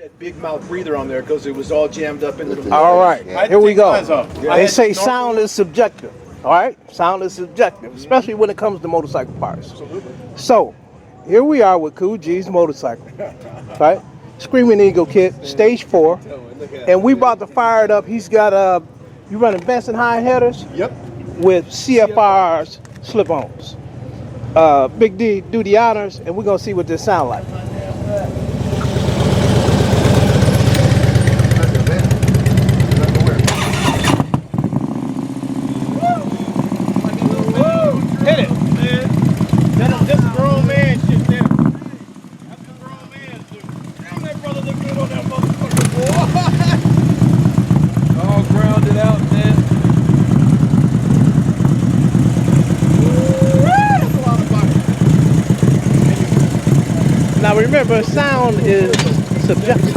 That big mouth breather on there because it was all jammed up into the. All right, here we go. They say Yeah. sound is subjective. All right, sound is subjective, especially when it comes to motorcycle parts. So, here we are with Cool G's motorcycle, right? Screaming Eagle kit, stage 4, and we about to fire it up. He's got you running Vance and Hines headers? Yep. With CFR's slip-ons. Big D, do the honors, and we're gonna see what this sound like. Hit it, man. That's grown man shit there. That's the grown man shit. Damn, that brother look good on that motherfucker, boy. All grounded out, man. That's a lot of body. Now remember, sound is subjective.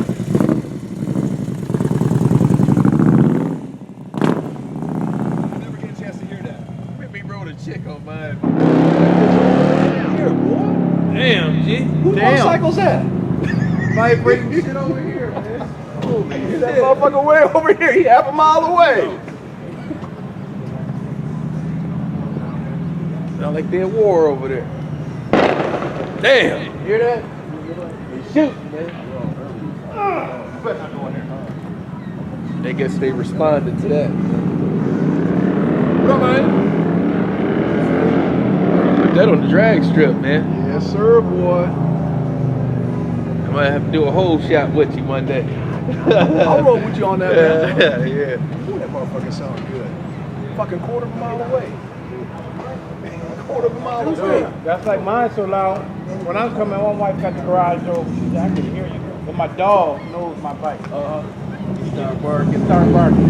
Never get a chance to hear that. Maybe rode a chick on mine. Damn, G. Whose motorcycle's that? Vibrating shit over here, man. Get that motherfucker way over here. He half a mile away. Sound like they're at war over there. Damn. Hear that? He's shooting, man. Better not go in there. I guess they responded to that. Come on. Put that on the drag strip, man. Yes, sir, boy. I might have to do a whole shot with you one day. I'll roll with you on that, man. Yeah. Ooh, that motherfucker sounds good. Fucking quarter of a mile away. Quarter of a mile away. That's like mine so loud. When I was coming, my wife got the garage door. She said, I can hear you. But my dog knows my bike. Start barking. Start barking.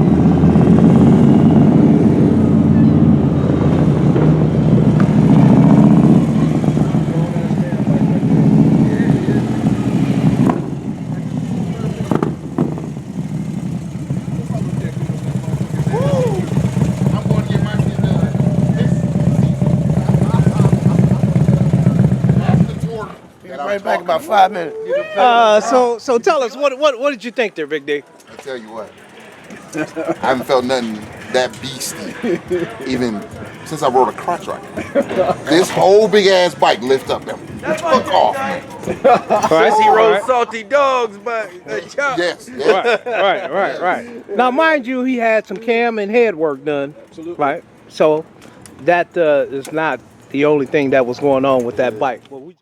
Right back about 5 minutes. So tell us, what did you think there, Big D? I tell you what, I haven't felt nothing that beastie even since I rode a crotch rocket. This whole big ass bike lift up them. Fuck off, man. Since he rode salty dogs, but Yes. Right. Now, mind you, he had some cam and head work done. Absolutely. Right. So that is not the only thing that was going on with that bike. Well,